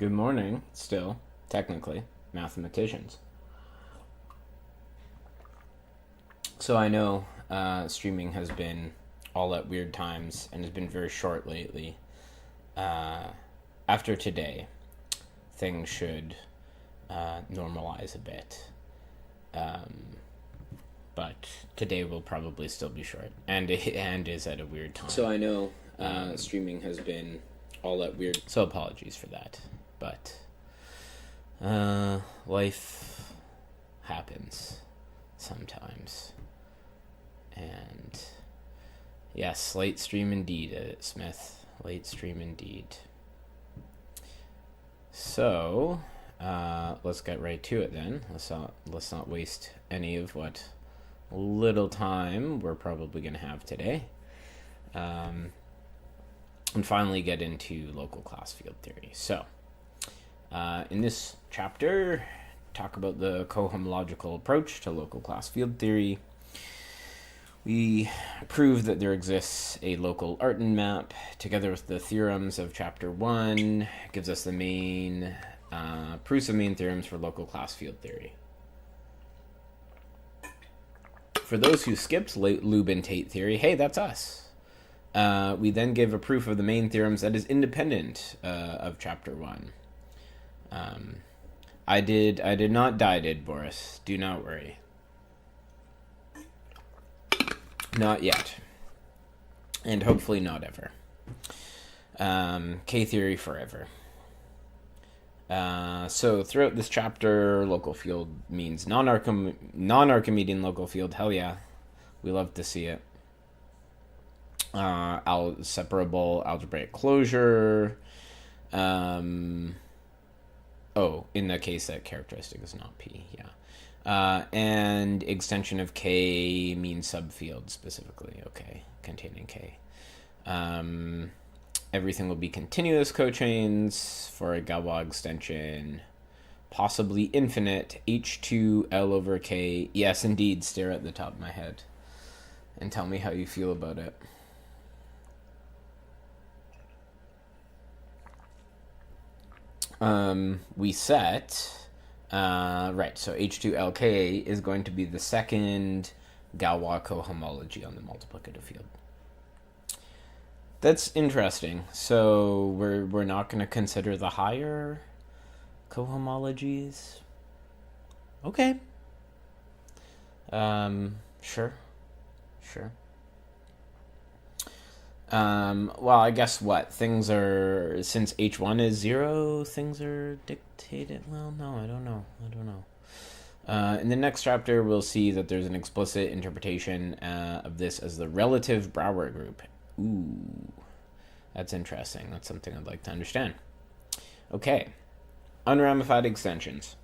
Good morning, still, technically, mathematicians. So I know streaming has been all at weird times and has been very short lately. After today, things should normalize a bit. But today will probably still be short and is at a weird time. So I know streaming has been all at weird. So apologies for that. But life happens sometimes. And yes, late stream indeed, Smith. Late stream indeed. So let's get right to it then. Let's not waste any of what little time we're probably going to have today. And finally get into local class field theory. So in this chapter, talk about the cohomological approach to local class field theory. We prove that there exists a local Artin map together with the theorems of chapter 1. Gives us the main proofs of main theorems for local class field theory. For those who skipped Lubin-Tate theory, hey, that's us. We then give a proof of the main theorems that is independent of chapter 1. I did not die, did Boris? Do not worry. Not yet. And hopefully not ever. K-theory forever. So throughout this chapter, local field means non-Archimedean local field. Hell yeah. We love to see it. Separable algebraic closure. In the case that characteristic is not P, yeah. And extension of K means subfield specifically, okay, containing K. Everything will be continuous cochains for a Galois extension, possibly infinite, H2L over K. Yes, indeed, stare at the top of my head and tell me how you feel about it. We set, right, so H2LK is going to be the second Galois cohomology on the multiplicative field. That's interesting. So we're not going to consider the higher cohomologies. Okay. Sure. Well, I guess what? Things are, since H1 is 0, things are dictated. Well, no, I don't know. In the next chapter, we'll see that there's an explicit interpretation of this as the relative Brouwer group. Ooh, that's interesting. That's something I'd like to understand. Okay, unramified extensions.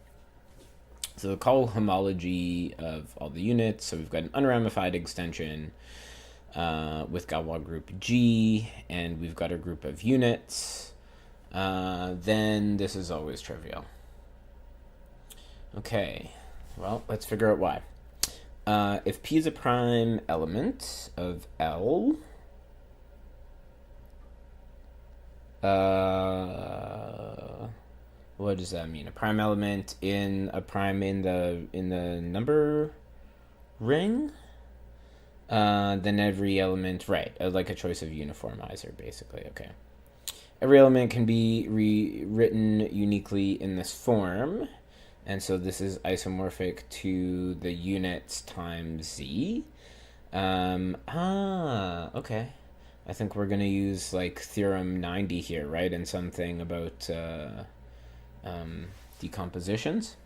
So the cohomology of all the units. So we've got an unramified extension with Galois group G, and we've got a group of units. Then this is always trivial. Okay, well, let's figure out why. If P is a prime element of L, what does that mean? A prime element in a prime in the number ring? Then every element, right, like a choice of uniformizer, basically, okay. Every element can be rewritten uniquely in this form, and so this is isomorphic to the units times Z. Okay. I think we're going to use, like, theorem 90 here, right, and something about decompositions.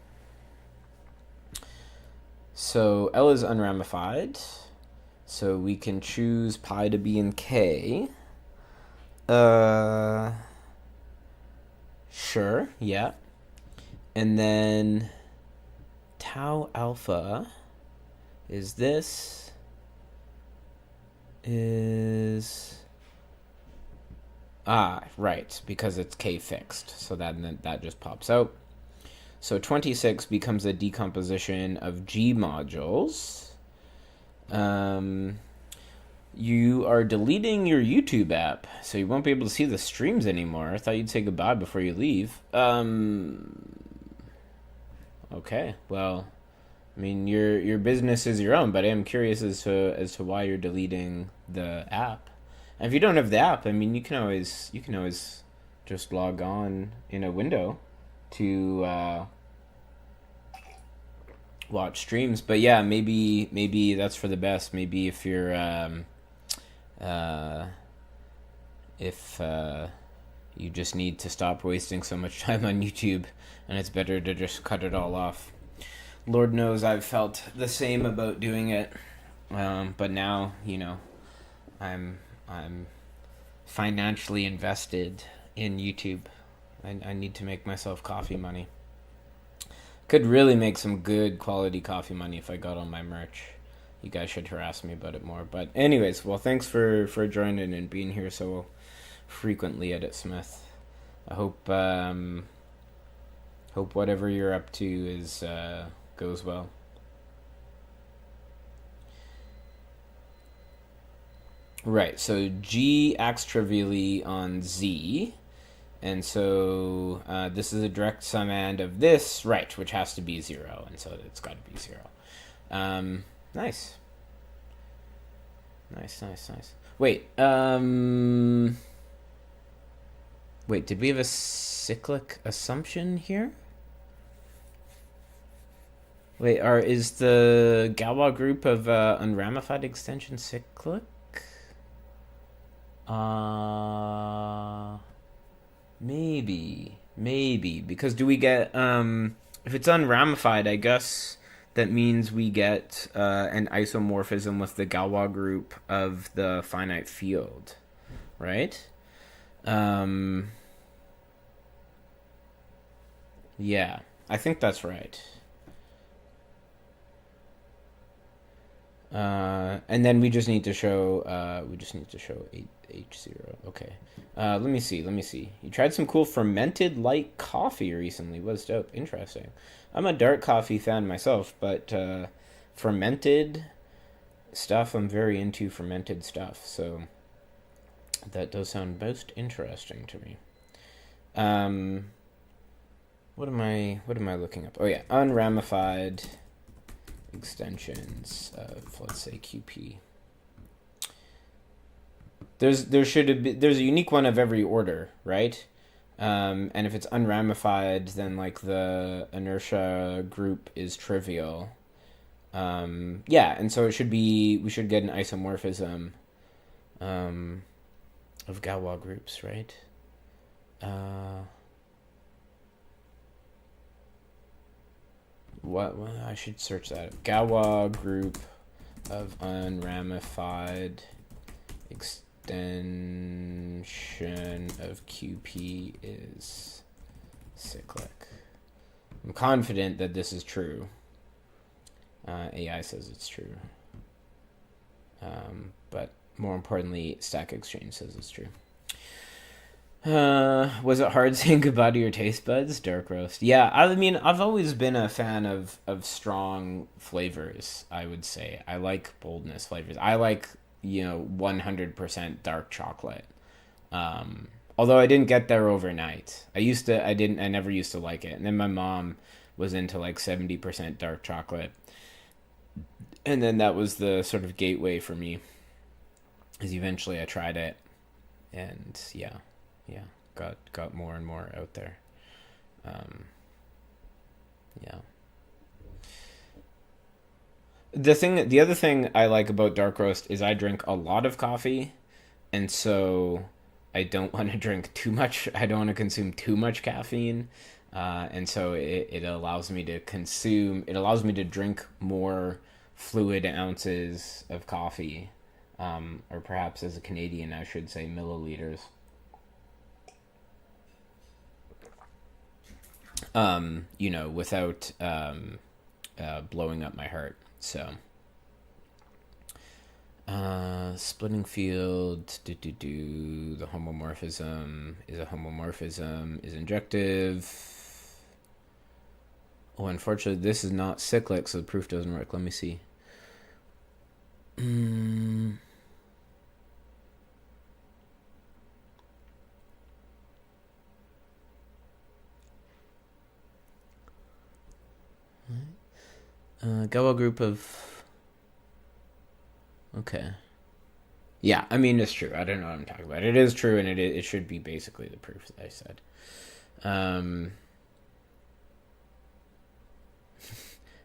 So L is unramified. So we can choose pi to be in K. Sure, yeah. And then tau alpha is this, right, because it's K fixed. So that just pops out. So 26 becomes a decomposition of G modules. You are deleting your YouTube app, so you won't be able to see the streams anymore. I thought you'd say goodbye before you leave. Okay, well, I mean, your business is your own, but I am curious as to why you're deleting the app. And if you don't have the app, I mean, you can always just log on in a window to watch streams. But yeah, maybe that's for the best. Maybe if you're uh, if you just need to stop wasting so much time on YouTube, and it's better to just cut it all off. Lord knows I've felt the same about doing it, but now I'm financially invested in YouTube. I need to make myself coffee money. Could really make some good quality coffee money if I got on my merch. You guys should harass me about it more. But anyways, well, thanks for joining and being here so frequently, Edit Smith. I hope whatever you're up to is goes well. Right, so G acts trivially on Z, and so this is a direct summand of this, right, which has to be 0, and so it's got to be 0. Nice. Nice. Wait, did we have a cyclic assumption here? Wait, is the Galois group of unramified extension cyclic? Maybe, because do we get if it's unramified, I guess that means we get an isomorphism with the Galois group of the finite field, right? Yeah, I think that's right. And then we just need to show H0. Okay. Let me see. You tried some cool fermented light coffee recently. Was dope. Interesting. I'm a dark coffee fan myself, but fermented stuff, I'm very into fermented stuff. So that does sound most interesting to me. What am I looking up? Oh yeah, unramified extensions of, let's say, QP. There's a unique one of every order, right? And if it's unramified, then like the inertia group is trivial. Yeah, and so we should get an isomorphism of Galois groups, right? What I should search that. Galois group of unramified extension of QP is cyclic. I'm confident that this is true. AI says it's true. But more importantly, Stack Exchange says it's true. Was it hard saying goodbye to your taste buds? Dark roast. Yeah, I mean, I've always been a fan of strong flavors, I would say. I like boldness flavors. I like, 100% dark chocolate. Although I didn't get there overnight. I never used to like it. And then my mom was into like 70% dark chocolate. And then that was the sort of gateway for me. As eventually I tried it. And yeah, got more and more out there. Yeah. The other thing I like about dark roast is I drink a lot of coffee, and so I don't want to drink too much. I don't want to consume too much caffeine, and so it allows me to consume. It allows me to drink more fluid ounces of coffee, or perhaps as a Canadian, I should say milliliters. Without blowing up my heart. So, splitting field, the homomorphism is injective. Oh, unfortunately, this is not cyclic, so the proof doesn't work. Let me see. Galois group of... Okay. Yeah, I mean, it's true. I don't know what I'm talking about. It is true, and it should be basically the proof that I said.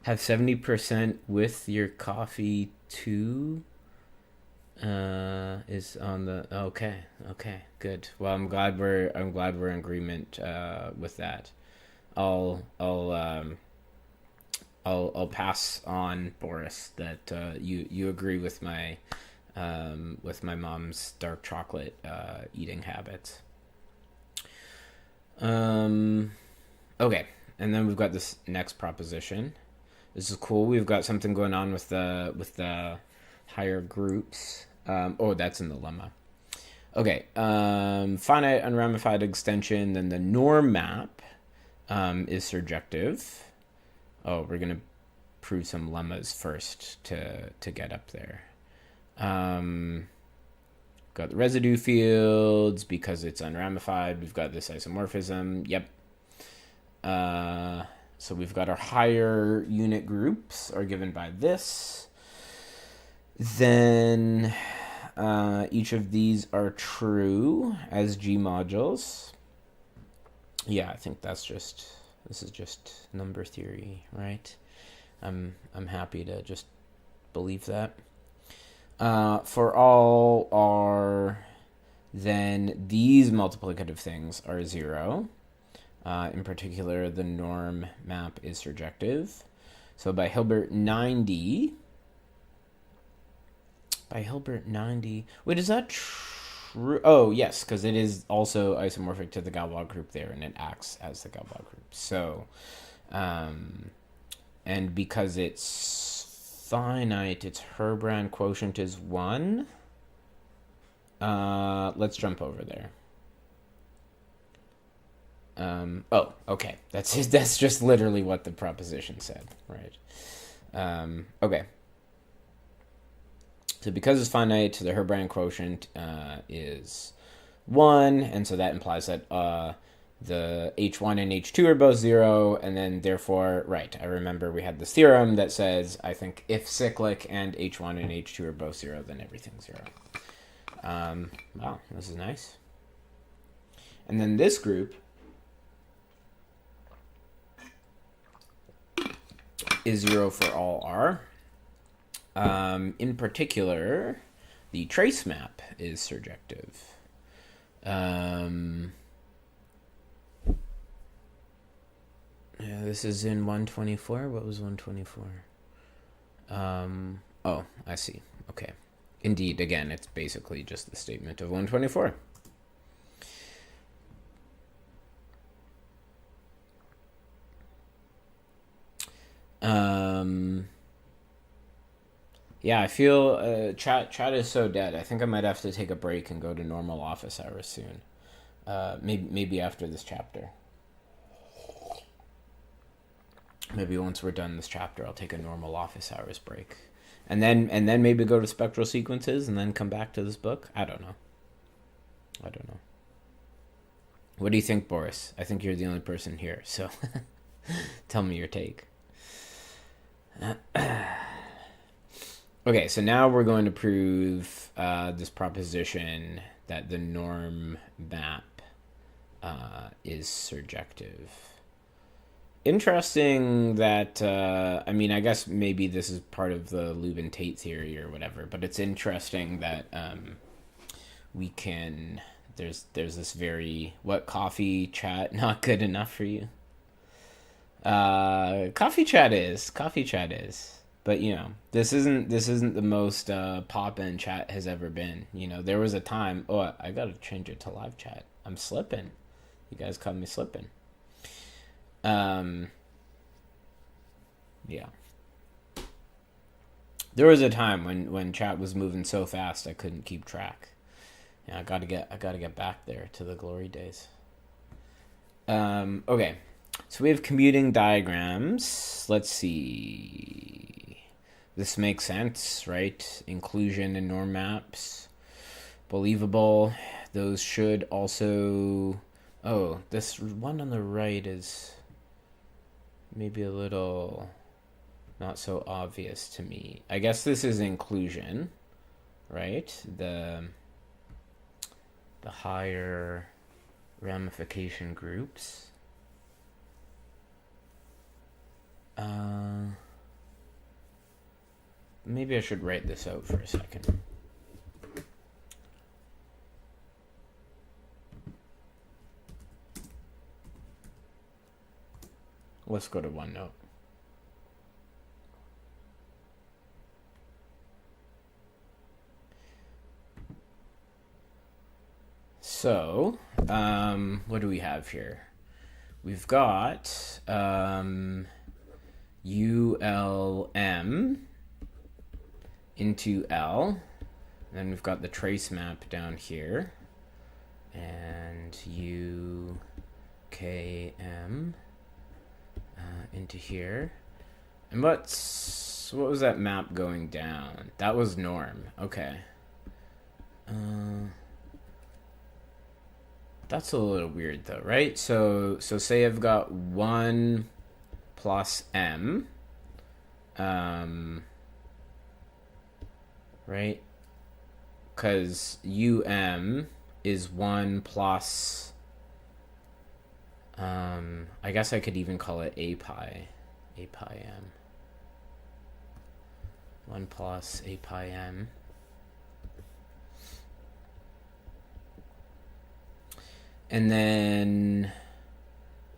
Have 70% with your coffee too. Is on the... Okay, good. Well, I'm glad we're in agreement with that. I'll pass on, Boris, that you agree with my mom's dark chocolate eating habits. Okay, and then we've got this next proposition. This is cool. We've got something going on with the higher groups. That's in the lemma. Okay, finite unramified extension. Then the norm map is surjective. Oh, we're gonna prove some lemmas first to get up there. Got the residue fields because it's unramified. We've got this isomorphism. Yep. So we've got our higher unit groups are given by this. Then each of these are true as G modules. Yeah, I think this is just number theory, right? I'm happy to just believe that. For all R, then these multiplicative things are 0. In particular, the norm map is surjective. So by Hilbert 90... Wait, is that true? Oh, yes, because it is also isomorphic to the Galois group there, and it acts as the Galois group. So, and because it's finite, its Herbrand quotient is 1. Let's jump over there. Okay. That's just literally what the proposition said, right? Okay. So because it's finite, the Herbrand quotient is 1, and so that implies that the H1 and H2 are both 0, and then therefore, right, I remember we had this theorem that says, I think, if cyclic and H1 and H2 are both 0, then everything's 0. Wow, this is nice. And then this group is 0 for all R. In particular, the trace map is surjective. Yeah, this is in 124. What was 124? Oh, I see. Okay. Indeed, again, it's basically just the statement of 124. Yeah, I feel chat is so dead. I think I might have to take a break and go to normal office hours soon. Maybe after this chapter. Maybe once we're done this chapter, I'll take a normal office hours break, and then maybe go to spectral sequences, and then come back to this book. I don't know. What do you think, Boris? I think you're the only person here, so tell me your take. Okay, so now we're going to prove this proposition that the norm map is surjective. Interesting that, I guess maybe this is part of the Lubin-Tate theory or whatever, but it's interesting that we can, there's this very, what, coffee chat not good enough for you? Coffee chat is. But, this isn't the most pop-in chat has ever been. There was a time... Oh, I gotta change it to live chat. I'm slipping. You guys caught me slipping. Yeah. There was a time when chat was moving so fast I couldn't keep track. Yeah, I gotta get back there to the glory days. Okay. So we have commuting diagrams. Let's see... This makes sense, right? Inclusion in norm maps. Believable. Those should also... Oh, this one on the right is maybe a little not so obvious to me. I guess this is inclusion, right? The higher ramification groups. Maybe I should write this out for a second. Let's go to OneNote. So, what do we have here? We've got ULM into L. Then we've got the trace map down here. And UKM into here. And what was that map going down? That was norm. Okay. That's a little weird though, right? So say I've got 1 plus M, right? Because UM is 1 plus, I guess I could even call it A pi M. 1 plus A pi M. And then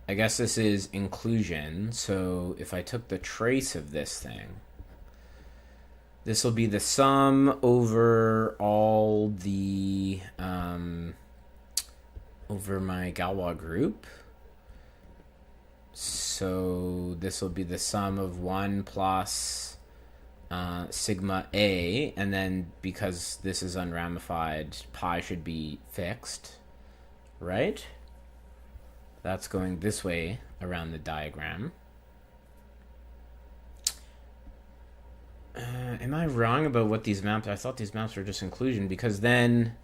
I guess this is inclusion. So if I took the trace of this thing, this will be the sum over all the, over my Galois group. So this will be the sum of 1 plus sigma A. And then because this is unramified, pi should be fixed. Right? That's going this way around the diagram. Am I wrong about what these maps? I thought these maps were just inclusion, because then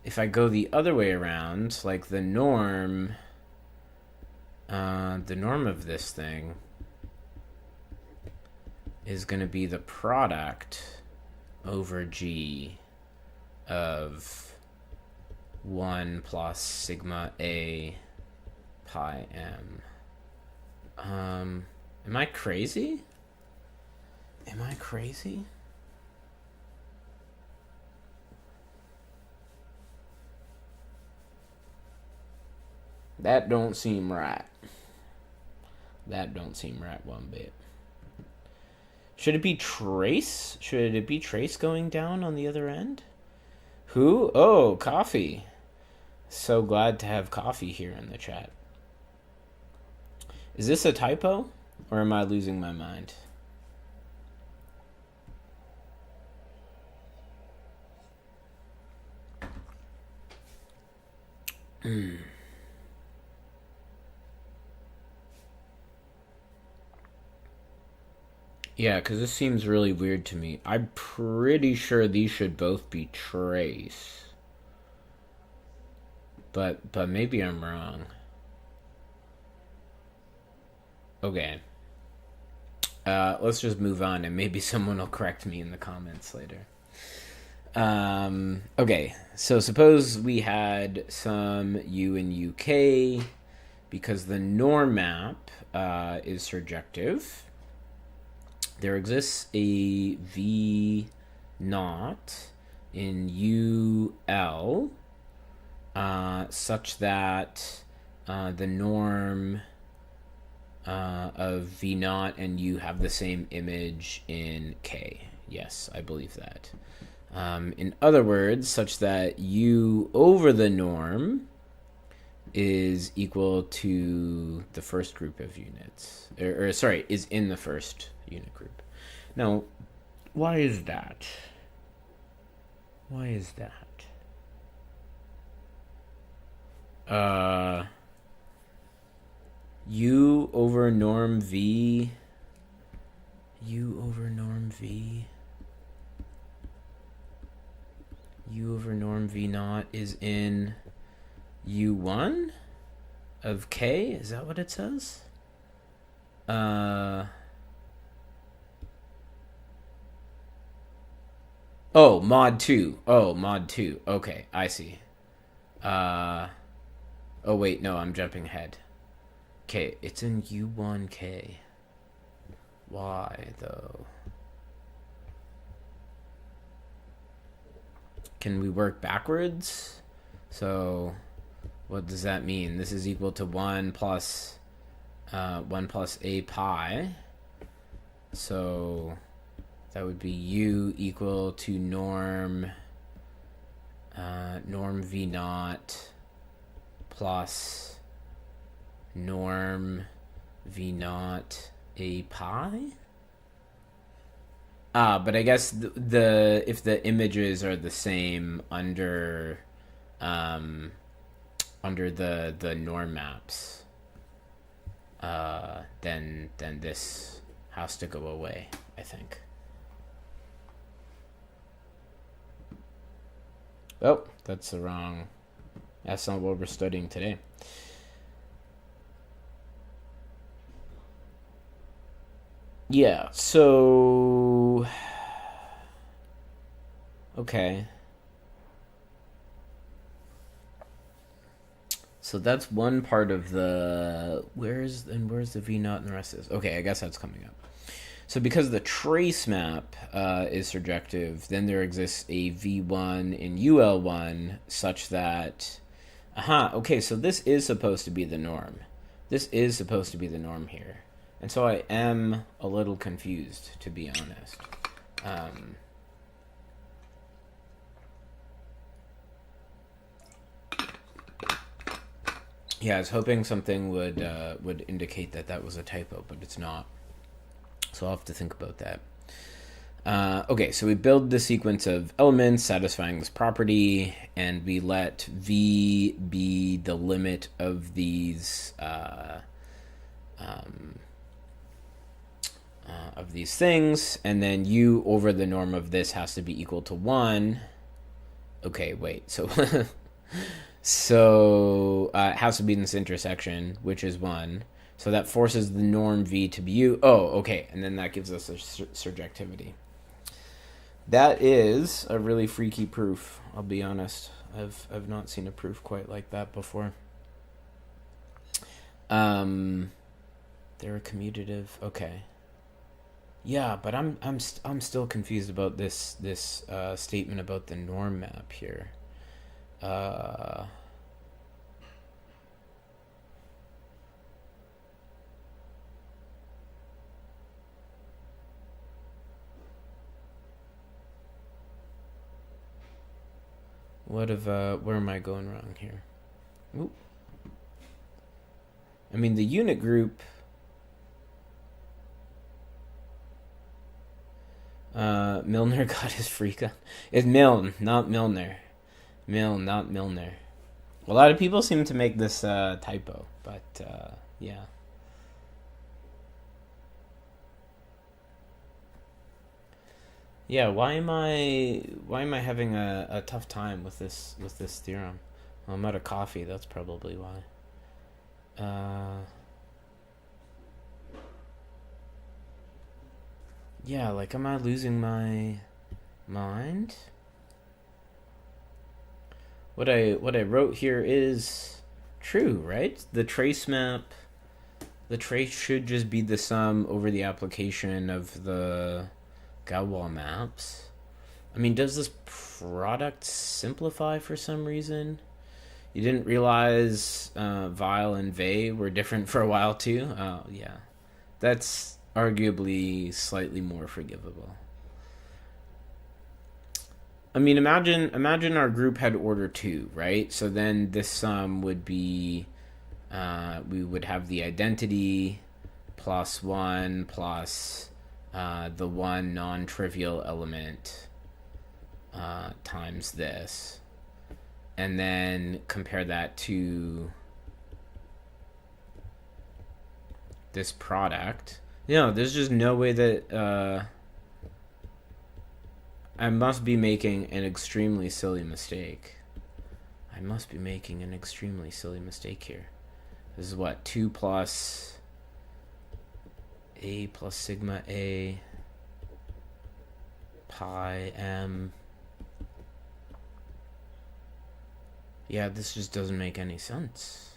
if I go the other way around, like the norm of this thing is going to be the product over G of 1 plus sigma A pi M. Am I crazy? Am I crazy? That don't seem right. That don't seem right one bit. Should it be trace? Should it be trace going down on the other end? Who? Oh, coffee. So glad to have coffee here in the chat. Is this a typo, or am I losing my mind? Yeah, because this seems really weird to me. I'm pretty sure these should both be trace. But maybe I'm wrong. Okay. Let's just move on, and maybe someone will correct me in the comments later. Okay, so suppose we had some U and UK, because the norm map is surjective. There exists a V naught in UL such that the norm of V naught and U have the same image in K. Yes, I believe that. In other words, such that U over the norm is equal to the first group of units. Is in the first unit group. Now, why is that? Why is that? U over norm V. U over norm V. U over norm V naught is in U1 of K. Is that what it says? Oh, mod 2. Oh, mod 2. Okay, I see. Oh, wait, no, I'm jumping ahead. Okay, it's in U1K. Why, though? Can we work backwards? So, what does that mean? This is equal to 1 plus a pi. So, that would be u equal to norm v naught plus norm v naught a pi. But I guess the if the images are the same under the norm maps, then this has to go away, I think. Oh, that's the wrong. That's not what we're studying today. Yeah, so okay. So that's one part of the where's the V naught and the rest is. Okay, I guess that's coming up. So because the trace map is surjective, then there exists a V1 in UL1 such that okay, so this is supposed to be the norm. This is supposed to be the norm here. And so I am a little confused, to be honest. Yeah, I was hoping something would indicate that that was a typo, but it's not. So I'll have to think about that. Okay, so we build the sequence of elements satisfying this property, and we let V be the limit of these things, and then U over the norm of this has to be equal to 1. Okay, wait, so so it has to be in this intersection, which is 1. So that forces the norm V to be U. Oh, okay, and then that gives us a surjectivity. That is a really freaky proof, I'll be honest. I've not seen a proof quite like that before. They're a commutative. Okay. Yeah, but I'm still confused about this statement about the norm map here. Where am I going wrong here? Oop. I mean, the unit group. Milne got his freak on. It's Milne, not Milner. Milne, not Milner. A lot of people seem to make this typo, but yeah. Yeah, why am I having a tough time with this theorem? Well, I'm out of coffee. That's probably why. Yeah, like, am I losing my mind? What I wrote here is true, right? The trace should just be the sum over the application of the Galois maps. I mean, does this product simplify for some reason? You didn't realize Weil and Vey were different for a while too? Oh, yeah. That's arguably slightly more forgivable. I mean, imagine our group had order 2, right? So then this sum would be, we would have the identity plus 1 plus the one non-trivial element times this. And then compare that to this product. There's just no way that I must be making an extremely silly mistake. This is what? 2 plus A plus sigma A pi M Yeah, this just doesn't make any sense.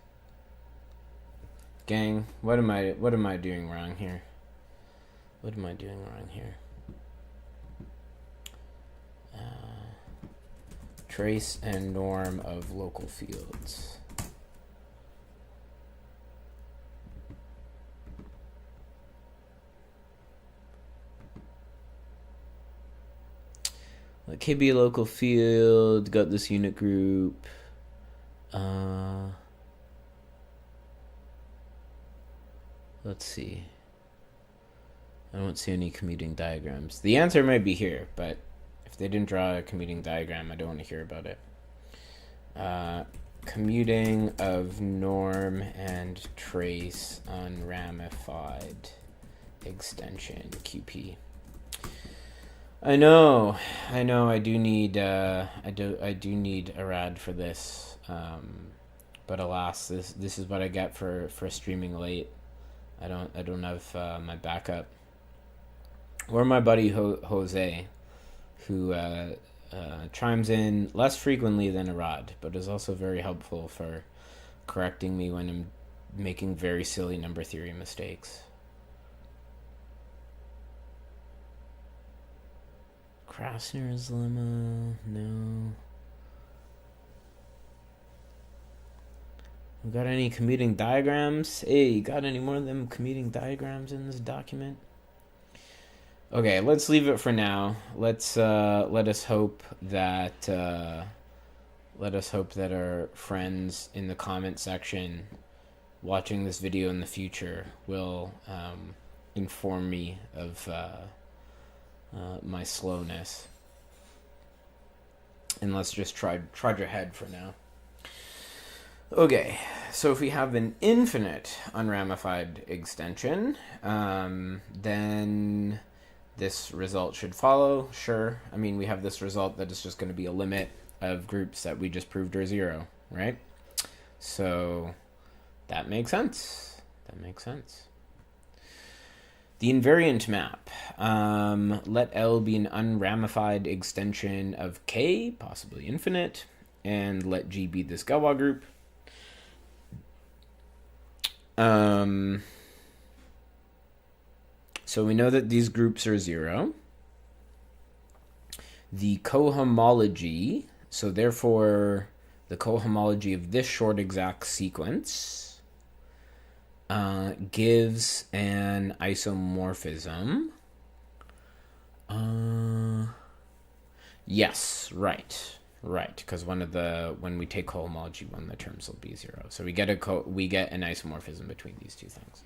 Gang, what am I doing wrong here? What am I doing wrong here? Trace and norm of local fields. Let K be a local field, got this unit group. Let's see. I don't see any commuting diagrams. The answer might be here, but if they didn't draw a commuting diagram, I don't want to hear about it. Commuting of norm and trace unramified extension QP. I know. I do need I do need a rad for this. But alas, this is what I get for streaming late. I don't have my backup. Or my buddy Jose, who chimes in less frequently than Arad, but is also very helpful for correcting me when I'm making very silly number theory mistakes. Krasner's lemma, no. We got any commuting diagrams? Hey, got any more of them commuting diagrams in this document? Okay, let's leave it for now. Let us hope that our friends in the comment section watching this video in the future will inform me of my slowness. And let's just trudge ahead for now. Okay, so if we have an infinite unramified extension, then this result should follow, sure. I mean, we have this result that is just going to be a limit of groups that we just proved are zero, right? So that makes sense. The invariant map. Let L be an unramified extension of K, possibly infinite, and let G be this Galois group. So we know that these groups are zero. The cohomology, so therefore the cohomology of this short exact sequence gives an isomorphism. Yes, right, because when we take cohomology, one of the terms will be zero. So we get an isomorphism between these two things.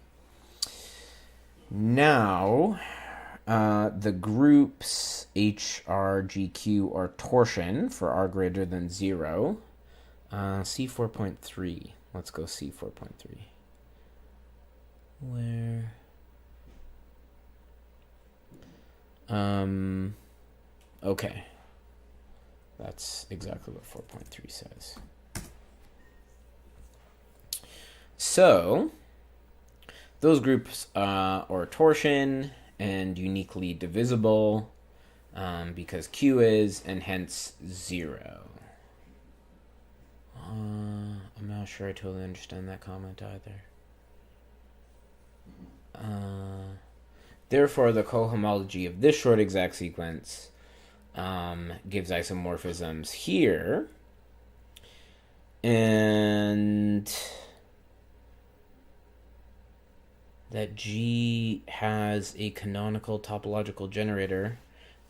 Now, the groups H, R, G, Q are torsion for R greater than 0. C4.3. Let's go C4.3. Where? Okay. That's exactly what 4.3 says. So those groups are torsion and uniquely divisible because Q is, and hence 0. I'm not sure I totally understand that comment either. Therefore, the cohomology of this short exact sequence gives isomorphisms here, and that G has a canonical topological generator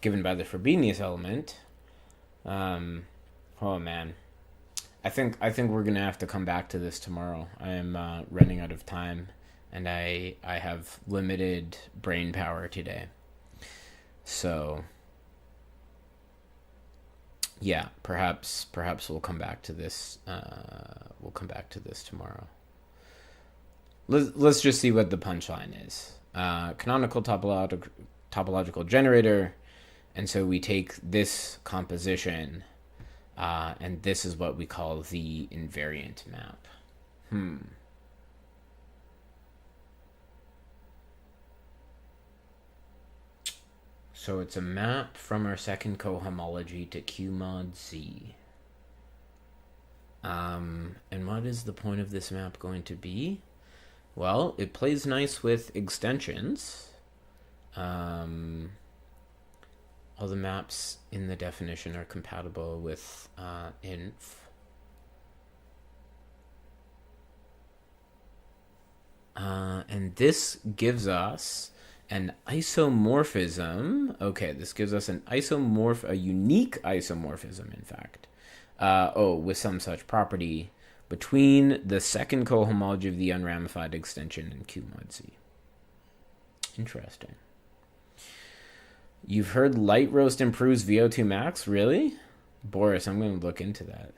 given by the Frobenius element. Oh man, I think we're gonna have to come back to this tomorrow. I am running out of time, and I have limited brain power today. So yeah, perhaps we'll come back to this. Tomorrow. Let's just see what the punchline is. Canonical topological generator, and so we take this composition, and this is what we call the invariant map. So it's a map from our second cohomology to Q mod Z. And what is the point of this map going to be? Well, it plays nice with extensions. All the maps in the definition are compatible with inf. And this gives us an isomorphism. Okay, this gives us a unique isomorphism, in fact. With some such property between the second cohomology of the unramified extension and Q mod Z. Interesting. You've heard light roast improves VO2 max? Really? Boris, I'm going to look into that.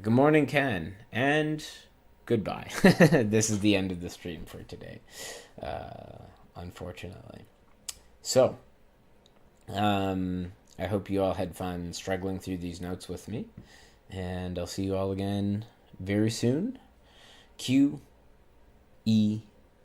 Good morning, Ken. And goodbye. This is the end of the stream for today, unfortunately. So, I hope you all had fun struggling through these notes with me. And I'll see you all again very soon. QED.